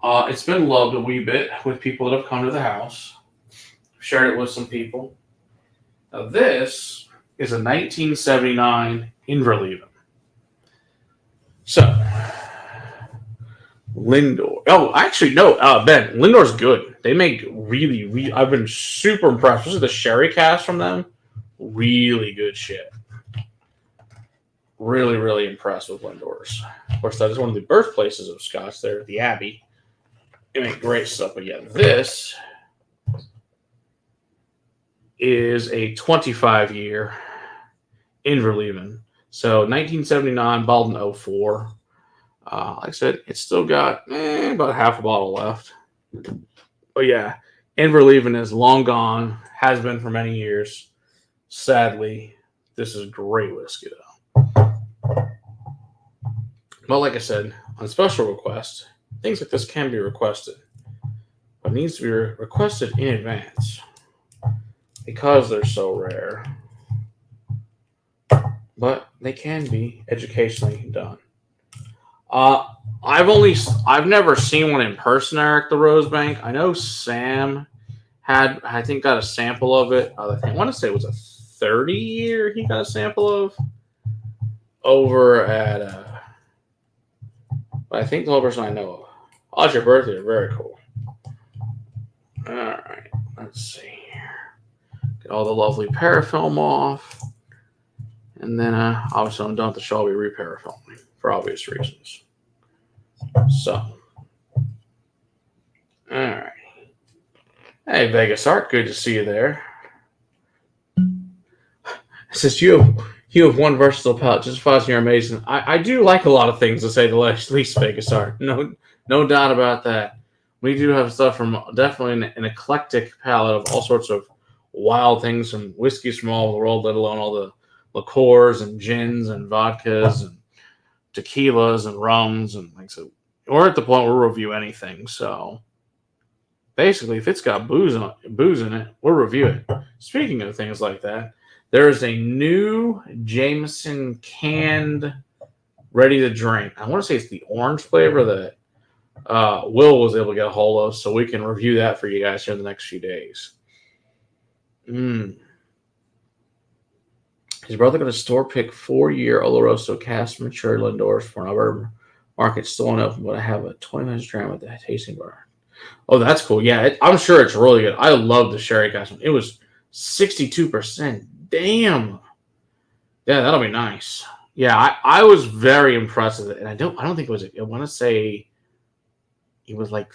it's been loved a wee bit with people that have come to the house. I've shared it with some people. Now, this is a 1979 Inverleven. So, Lindor. Oh, actually, no. Ben, Lindor's good. They make really. I've been super impressed. Especially the sherry cast from them. Really good shit. Really impressed with Lindor's. Of course, that is one of the birthplaces of Scotch there, the Abbey. They make great stuff. But yeah, this is a 25-year Inverleven. So 1979, bottled in 04. Like I said, it's still got about half a bottle left. But yeah, Inverleven is long gone. Has been for many years. Sadly, this is great whiskey, though. But like I said, on special request, things like this can be requested. But it needs to be requested in advance. Because they're so rare. But they can be educationally done. I've never seen one in person, Eric, the Rosebank. I know Sam got a sample of it. I want to say it was a 30-year he got a sample of over at I think the whole person I know of. Oh, it's your birthday. Very cool. All right. Let's see here. Get all the lovely parafilm off. And then, obviously, I'm done with the show. I'll be re-parafilming for obvious reasons. So. All right. Hey, Vegas Art. Good to see you there. It says you have one versatile palate. Just fast, you're amazing. I do like a lot of things, to say the least, Vegas Art. No doubt about that. We do have stuff from definitely an eclectic palette of all sorts of wild things, from whiskeys from all over the world, let alone all the liqueurs and gins and vodkas and tequilas and rums. And like so, we're at the point where we'll review anything. So basically, if it's got booze in it, we'll review it. Speaking of things like that, there is a new Jameson canned ready to drink. I want to say it's the orange flavor that Will was able to get a hold of, so we can review that for you guys here in the next few days. His brother got a store pick 4-year Oloroso cast mature Lindors for an Alberta market still unopened, but I have a 20 minutes dram at the tasting bar. Oh, that's cool. Yeah, I'm sure it's really good. I love the sherry cast one. It was 62%. Damn. Yeah, that'll be nice. Yeah, I was very impressed with it, and I don't think it was. I want to say it was like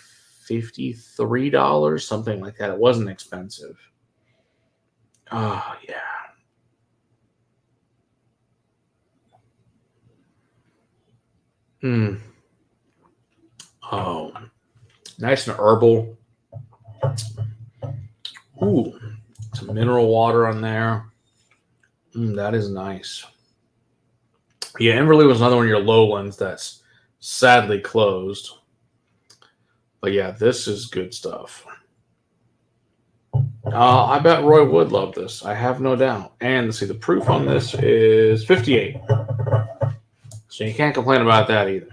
$53, something like that. It wasn't expensive. Oh yeah. Mm. Oh, nice and herbal. Ooh, some mineral water on there. That is nice. Yeah, Emberley was another one of your lowlands that's sadly closed. But yeah, this is good stuff. I bet Roy would love this. I have no doubt. And let's see, the proof on this is 58. So you can't complain about that either.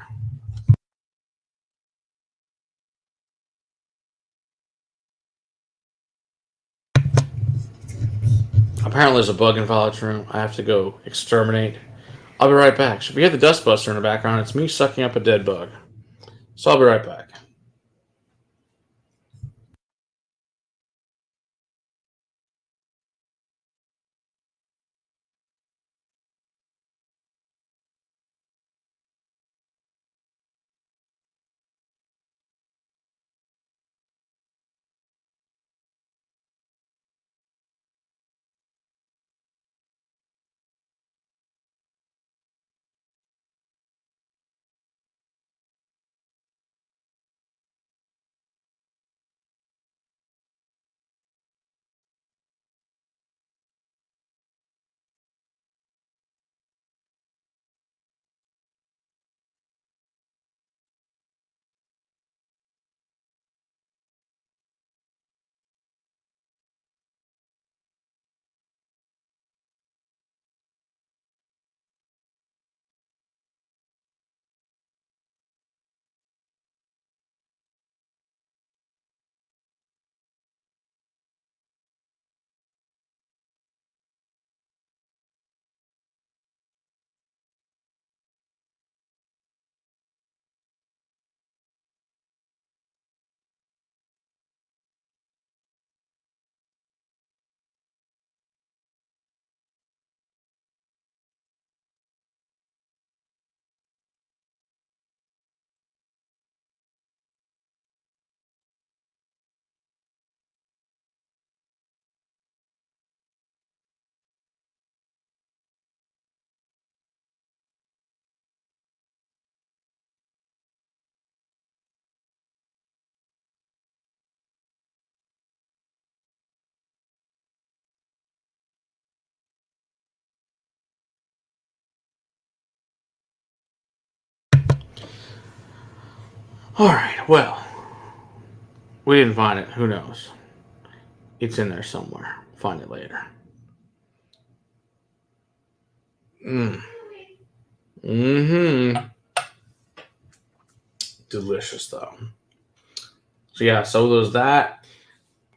Apparently, there's a bug in Violet's room. I have to go exterminate. I'll be right back. So if you get the dustbuster in the background, it's me sucking up a dead bug. So I'll be right back. All right, well, we didn't find it. Who knows? It's in there somewhere. Find it later. Mm. Hmm. Delicious, though. So, yeah, so there's that.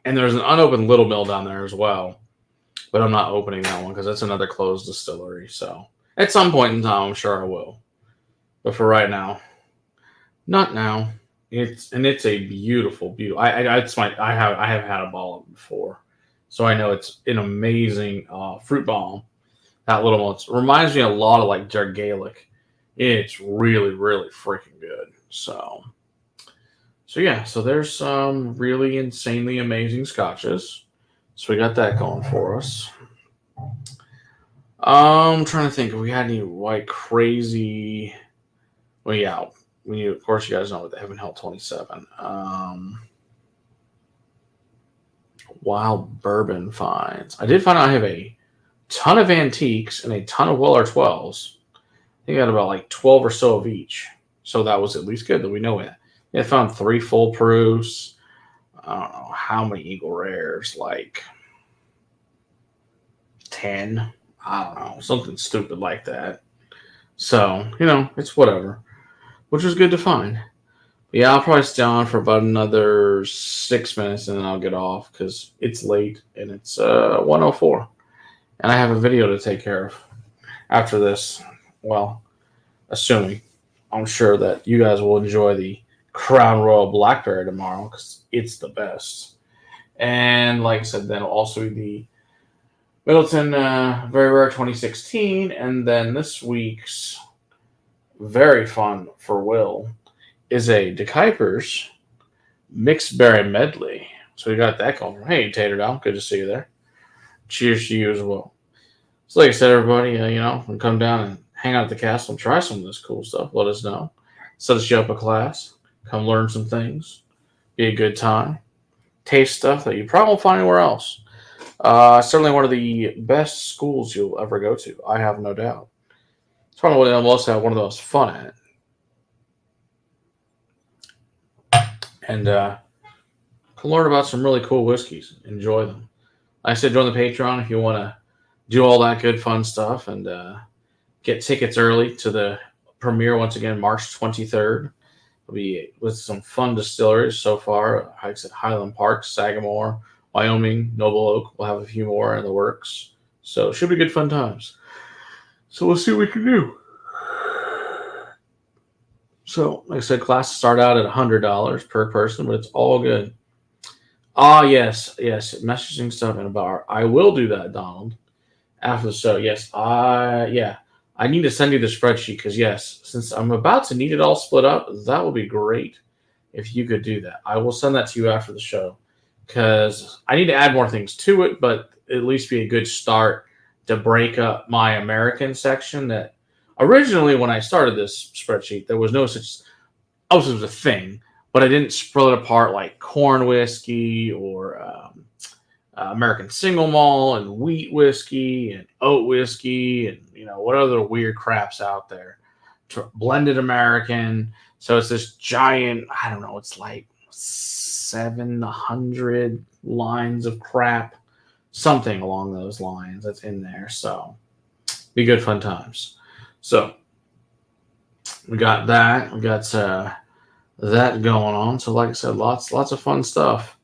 And there's an unopened Little Mill down there as well. But I'm not opening that one because that's another closed distillery. So, at some point in time, I'm sure I will. But for right now, not now. It's a beautiful, beautiful. I have had a ball of it before, so I know it's an amazing fruit bomb. That little one reminds me a lot of like Jargalic. It's really, really freaking good. So yeah, so there's some really insanely amazing scotches. So we got that going for us. I'm trying to think if we had any like crazy. Well, yeah, of course you guys know what the Heaven Hell 27. Wild bourbon finds. I did find out I have a ton of antiques and a ton of Weller 12s. I think I got about like 12 or so of each. So that was at least good that we know it. I found 3 full proofs. I don't know how many Eagle Rares, like 10. I don't know, something stupid like that. So, it's whatever, which was good to find. But yeah, I'll probably stay on for about another 6 minutes and then I'll get off because it's late and it's 1:04. And I have a video to take care of after this. Well, assuming. I'm sure that you guys will enjoy the Crown Royal Blackberry tomorrow because it's the best. And like I said, then also the Middleton Very Rare 2016. And then this week's very fun for Will is a De Kuipers Mixed Berry Medley. So we got that going. Hey, Tater Down. Good to see you there. Cheers to you as well. So like I said, everybody, come down and hang out at the castle and try some of this cool stuff. Let us know. set us up a class, come learn some things, be a good time, taste stuff that you probably won't find anywhere else. Certainly one of the best schools you'll ever go to. I have no doubt. It's probably one of the most one of the most fun at it, and can learn about some really cool whiskeys. Enjoy them. Like I said, join the Patreon if you want to do all that good fun stuff and get tickets early to the premiere once again, March 23rd. It'll be with some fun distilleries so far. Like I said, Highland Park, Sagamore, Wyoming, Noble Oak. We'll have a few more in the works. So it should be good fun times. So we'll see what we can do. So, like I said, classes start out at $100 per person, but it's all good. Yes, messaging stuff in a bar. I will do that, Donald, after the show. Yes, I need to send you the spreadsheet because yes, since I'm about to need it all split up, that would be great if you could do that. I will send that to you after the show because I need to add more things to it, but at least be a good start to break up my American section. That originally, when I started this spreadsheet, there was no such. Obviously, it was a thing, but I didn't split it apart like corn whiskey or American single malt and wheat whiskey and oat whiskey and what other weird craps out there. Blended American. So it's this giant. I don't know. It's like 700 lines of crap, something along those lines that's in there. So be good fun times. So we got that. We got that going on. So like I said, lots of fun stuff.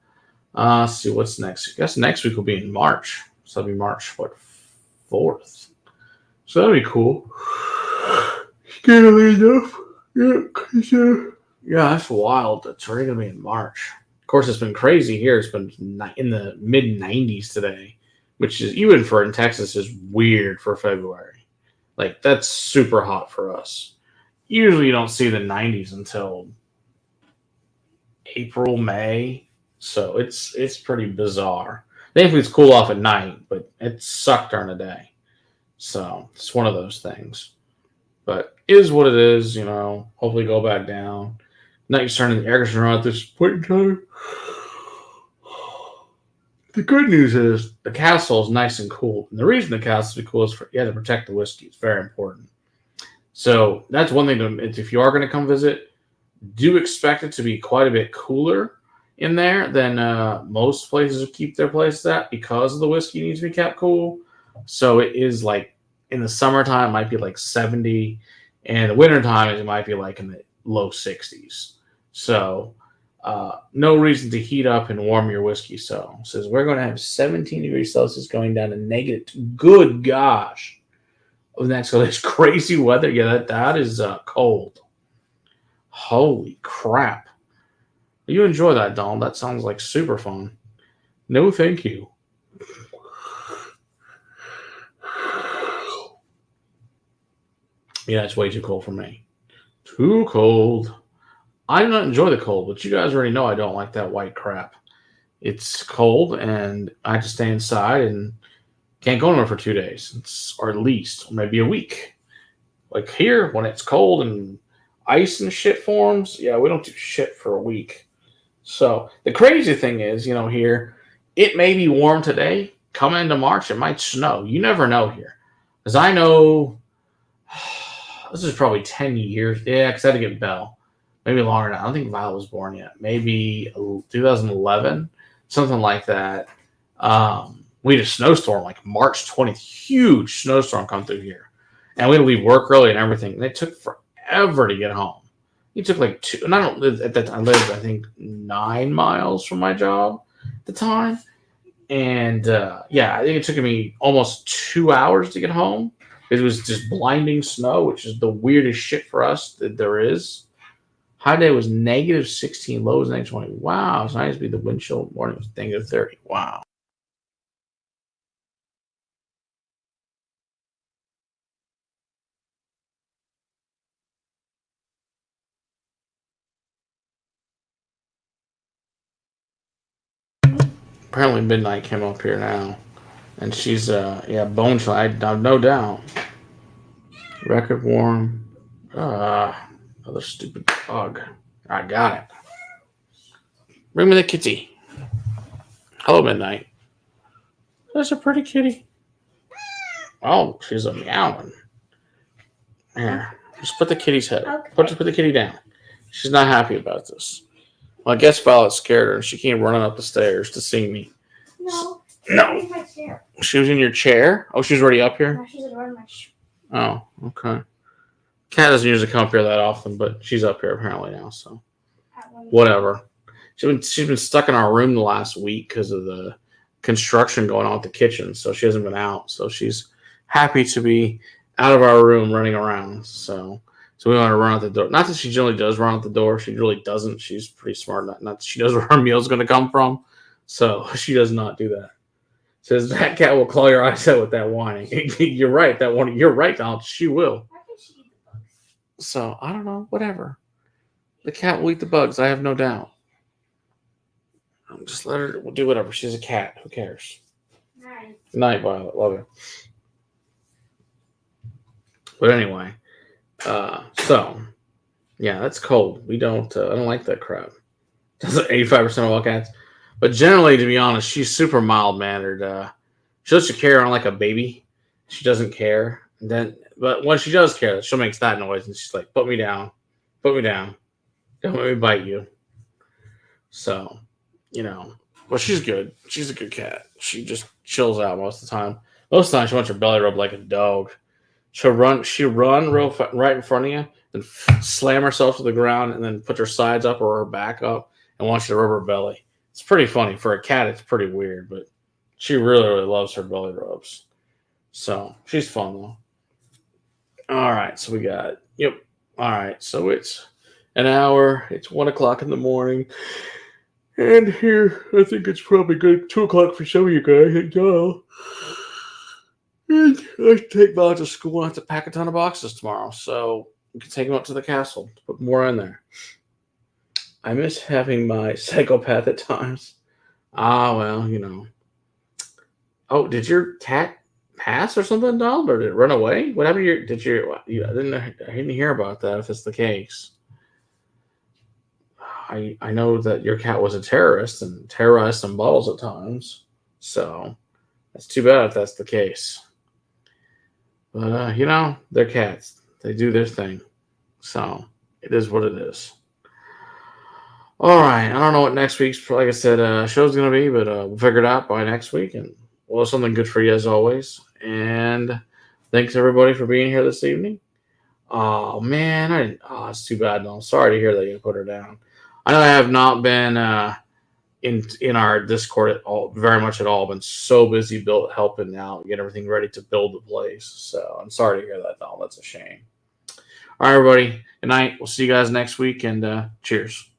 Let's see what's next. I guess next week will be in March. So that'll be March 4th. So that'll be cool. Scary enough. Yeah, that's wild. It's already gonna be in March. Of course, it's been crazy here. It's been in the mid 90s today, which is even for in Texas is weird for February. Like that's super hot for us. Usually, you don't see the 90s until April, May. So it's pretty bizarre. Thankfully, it's cool off at night, but it sucked during the day. So it's one of those things. But it is what it is, Hopefully, go back down. Not turning the air conditioner on at this point in time. The good news is the castle is nice and cool. And the reason the castle is cool is you have to protect the whiskey. It's very important. So that's one thing. If you are going to come visit, do expect it to be quite a bit cooler in there than most places keep their places at because the whiskey needs to be kept cool. So it is like in the summertime, it might be like 70, and the wintertime, it might be like in the low 60s. So no reason to heat up and warm your whiskey. So it says we're going to have 17 degrees Celsius going down to -2. Good gosh. Next, so this crazy weather. Yeah, that is cold. Holy crap. You enjoy that, Donald. That sounds like super fun. No, thank you. Yeah, it's way too cold for me. Too cold. I do not enjoy the cold, but you guys already know I don't like that white crap. It's cold, and I have to stay inside and can't go anywhere for 2 days, or at least maybe a week. Like here, when it's cold and ice and shit forms, yeah, we don't do shit for a week. So the crazy thing is, here, it may be warm today. Coming into March, it might snow. You never know here. Because I know this is probably 10 years. Yeah, because I had to get Belle. Maybe longer now. I don't think Violet was born yet. Maybe 2011, something like that. We had a snowstorm like March 20th. Huge snowstorm come through here. And we had to leave work early and everything. And it took forever to get home. It took like 2, and I don't live at that time. I lived, I think, 9 miles from my job at the time. And I think it took me almost 2 hours to get home. It was just blinding snow, which is the weirdest shit for us that there is. High day was -16, low was -20. Wow, it's nice to be the wind chill. Morning was -30. Wow. Apparently Midnight came up here now. And she's, bone chill. I have no doubt. Record warm. Other stupid dog. I got it. Bring me the kitty. Hello, Midnight. That's a pretty kitty. Oh, she's a meowing. Here, just put the kitty's head. Okay. Put the kitty down. She's not happy about this. Well, I guess Violet scared her, and she came running up the stairs to see me. No. No. She's in my chair. She was in your chair? Oh, she's already up here? No, she's in my chair. Oh, okay. Cat doesn't usually come up here that often, but she's up here apparently now, so whatever. She's been stuck in our room the last week because of the construction going on with the kitchen, so she hasn't been out. So she's happy to be out of our room running around. So we want to run out the door. Not that she generally does run out the door. She really doesn't. She's pretty smart. Not that she knows where her meal's going to come from. So she does not do that. Says that cat will claw your eyes out with that whining. You're right. You're right, Donald. She will. So, I don't know. Whatever. The cat will eat the bugs. I have no doubt. Just let her do whatever. She's a cat. Who cares? Night. Good night, Violet. Love you. But anyway. So, yeah, that's cold. I don't like that crap. That's 85% of all cats. But generally, to be honest, she's super mild-mannered. She lets you carry her on like a baby. She doesn't care. But when she does care, she'll make that noise, and she's like, put me down. Put me down. Don't let me bite you. So, but she's good. She's a good cat. She just chills out most of the time. Most of the time, she wants her belly rubbed like a dog. She'll run right in front of you, then slam herself to the ground, and then put her sides up or her back up, and wants you to rub her belly. It's pretty funny. For a cat, it's pretty weird, but she really, really loves her belly rubs. So, she's fun, though. All right, so all right, so it's an hour. It's 1 o'clock in the morning. And here, I think it's probably good 2 o'clock for some of you guys. And I have to take Val to school and I have to pack a ton of boxes tomorrow. So we can take him up to the castle, put more in there. I miss having my psychopath at times. Well, Oh, did your cat pass or something, Donald? Or did it run away? What happened to I didn't hear about that if it's the case. I know that your cat was a terrorist and terrorized some bottles at times. So that's too bad if that's the case. But, they're cats. They do their thing. So it is what it is. All right. I don't know what next week's, like I said, show's going to be, but we'll figure it out by next week. And we'll have something good for you as always. And thanks everybody for being here this evening. Oh, man. It's too bad. No, sorry to hear that you put her down. I know I have not been in our Discord at all, very much at all. Been so busy helping out, get everything ready to build the place. So I'm sorry to hear that, Donald. That's a shame. All right, everybody. Good night. We'll see you guys next week, and cheers.